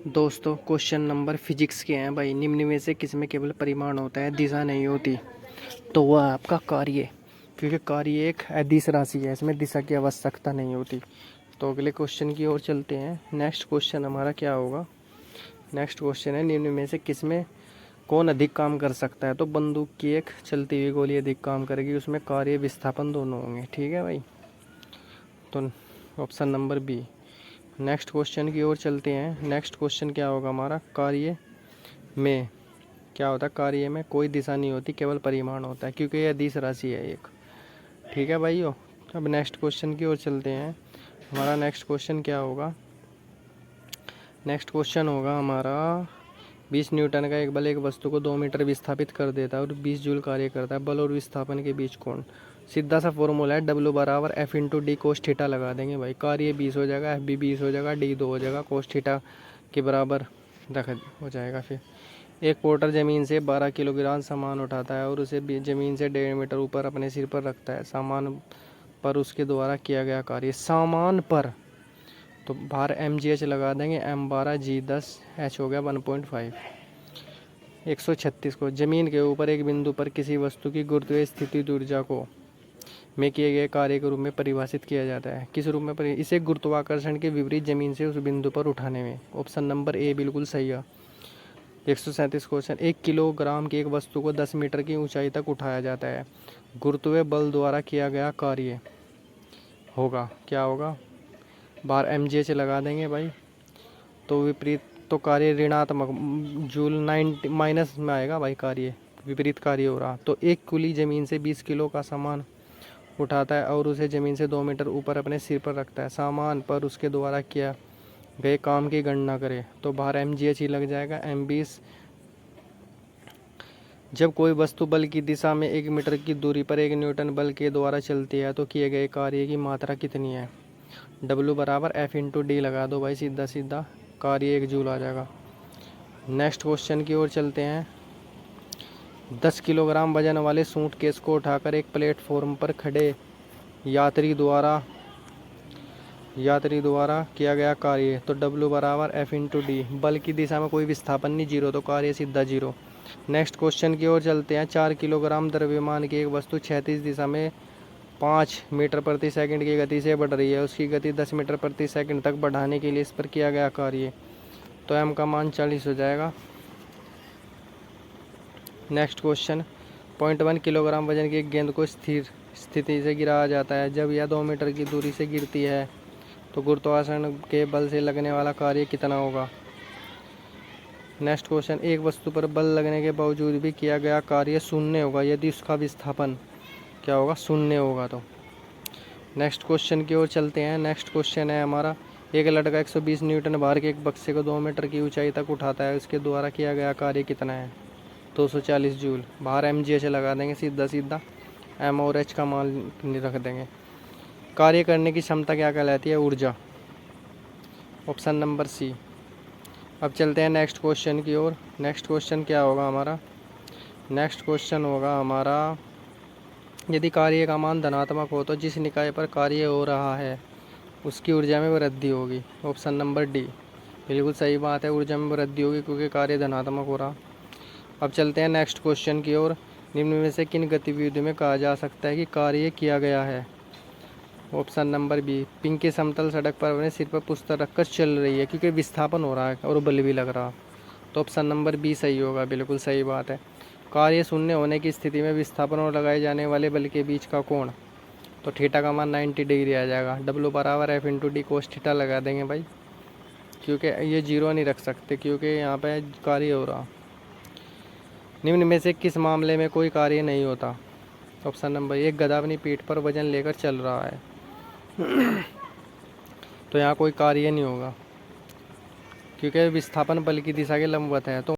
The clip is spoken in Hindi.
दोस्तों क्वेश्चन नंबर फिजिक्स के हैं भाई। निम्न में से किसमें केवल परिमाण होता है, दिशा नहीं होती? तो वह आपका कार्य, क्योंकि कार्य एक अदिश राशि है, इसमें दिशा की आवश्यकता नहीं होती। तो अगले क्वेश्चन की ओर चलते हैं। नेक्स्ट क्वेश्चन हमारा क्या होगा? नेक्स्ट क्वेश्चन है, निम्न में से किसमें कौन अधिक काम कर सकता है? तो बंदूक की एक चलती हुई गोली अधिक काम करेगी, उसमें कार्य विस्थापन दोनों होंगे। ठीक है भाई, तो option number B. Next question की ओर चलते हैं। नेक्स्ट क्वेश्चन क्या होगा हमारा? कार्य में क्या होता है? कार्य में कोई दिशा नहीं होती, केवल परिमाण होता है, क्योंकि यह अदिश राशि है एक। ठीक है भाइयों, अब नेक्स्ट क्वेश्चन की ओर चलते हैं। हमारा नेक्स्ट क्वेश्चन क्या होगा? नेक्स्ट क्वेश्चन होगा हमारा 20 न्यूटन का एक बल एक वस्तु को 2 मीटर विस्थापित कर देता है और 20 जूल कार्य करता है। बल और विस्थापन के बीच कोण, सीधा सा फॉर्मूला है, W बराबर F into d cos theta लगा देंगे भाई। कार्य 20 हो जाएगा, F भी 20 हो जाएगा, D 2 हो जाएगा, कोस थीटा के बराबर रख हो जाएगा। फिर एक पोर्टर ज़मीन से 12 किलोग्राम सामान उठाता है और उसे ज़मीन से 1.5 मीटर ऊपर अपने सिर पर रखता है। सामान पर उसके द्वारा किया गया कार्य, सामान पर, तो भार mgh लगा देंगे, m 12 g 10 h हो गया 1.5। 136 को ज़मीन के ऊपर एक बिंदु पर किसी वस्तु की गुरुत्वीय स्थिति ऊर्जा को में किए गए कार्य के रूप में परिभाषित किया जाता है। किस रूप में? इसे गुरुत्वाकर्षण के विपरीत जमीन से उस बिंदु पर उठाने में। ऑप्शन नंबर ए बिल्कुल सही है। 137 क्वेश्चन, 1 किलोग्राम की एक वस्तु को 10 मीटर की ऊंचाई तक उठाया जाता है। गुरुत्वीय बल द्वारा किया गया कार्य होगा, क्या होगा? बार mgh लगा देंगे भाई, तो विपरीत, तो कार्य ऋणात्मक जूल 90 माइनस में आएगा भाई, कार्य विपरीत कार्य हो रहा। तो एक कुली ज़मीन से 20 किलो का सामान उठाता है और उसे ज़मीन से 2 मीटर ऊपर अपने सिर पर रखता है। सामान पर उसके द्वारा किया गए काम की गणना करें, तो बाहर mgh ही लग जाएगा, m20। जब कोई वस्तु बल की दिशा में 1 मीटर की दूरी पर 1 न्यूटन बल के द्वारा चलती है तो किए गए कार्य की मात्रा कितनी है? W बराबर F इंटू डी लगा दो भाई, सीधा सीधा कार्य 1 जूल आ जाएगा। नेक्स्ट क्वेश्चन की ओर चलते हैं। 10 किलोग्राम वजन वाले सूटकेस को उठाकर एक प्लेटफॉर्म पर खड़े यात्री द्वारा किया गया कार्य, तो W बराबर F इंटू डी। बल की दिशा में कोई विस्थापन नहीं, जीरो, तो कार्य सीधा जीरो। नेक्स्ट क्वेश्चन की ओर चलते हैं। 4 किलोग्राम द्रव्यमान की एक वस्तु क्षैतिज दिशा में 5 मीटर प्रति सेकंड की गति से बढ़ रही है। उसकी गति 10 मीटर प्रति सेकंड तक बढ़ाने के लिए इस पर किया गया कार्य, तो m का मान 40 हो जाएगा। नेक्स्ट क्वेश्चन, 0.1 किलोग्राम वजन की एक गेंद को स्थिर स्थिति से गिराया जाता है। जब यह 2 मीटर की दूरी से गिरती है तो गुरुत्वाकर्षण के बल से लगने वाला कार्य कितना होगा? नेक्स्ट क्वेश्चन, एक वस्तु पर बल लगने के बावजूद भी किया गया कार्य शून्य होगा यदि उसका विस्थापन क्या होगा? शून्य होगा। तो नेक्स्ट क्वेश्चन की ओर चलते हैं। नेक्स्ट क्वेश्चन है हमारा, एक लड़का 120 न्यूटन भार के एक बक्से को 2 मीटर की ऊंचाई तक उठाता है, उसके द्वारा किया गया कार्य कितना है? 240 जूल। बाहर mgh लगा देंगे, सीधा सीधा m और h का मान रख देंगे। कार्य करने की क्षमता क्या कहलाती है? ऊर्जा। Option number C. अब चलते हैं नेक्स्ट क्वेश्चन की ओर। नेक्स्ट क्वेश्चन क्या होगा हमारा? नेक्स्ट क्वेश्चन होगा हमारा, यदि कार्य का मान धनात्मक हो तो जिस निकाय पर कार्य हो रहा है उसकी ऊर्जा में वृद्धि होगी। ऑप्शन नंबर डी बिल्कुल सही बात है, ऊर्जा में वृद्धि होगी क्योंकि कार्य धनात्मक हो रहा। अब चलते हैं नेक्स्ट क्वेश्चन की ओर। निम्न में से किन गतिविधियों में कहा जा सकता है कि कार्य किया गया है? ऑप्शन नंबर बी, पिंकी समतल सड़क पर अपने सिर पर पुस्तक रखकर चल रही है, क्योंकि विस्थापन हो रहा है और बल भी लग रहा, तो ऑप्शन नंबर बी सही होगा, बिल्कुल सही बात है। कार्य शून्य होने की स्थिति में विस्थापन और लगाए जाने वाले बल के बीच का कोण, तो थीटा का मान 90 डिग्री आ जाएगा। W बराबर F into d cos theta लगा देंगे भाई, क्योंकि ये जीरो नहीं रख सकते क्योंकि यहाँ पे कार्य हो रहा। निम्न में से किस मामले में कोई कार्य नहीं होता? ऑप्शन नंबर, एक गधा अपनी पीठ पर वजन लेकर चल रहा है तो यहाँ कोई कार्य नहीं होगा क्योंकि विस्थापन बल की दिशा के लंबवत है। तो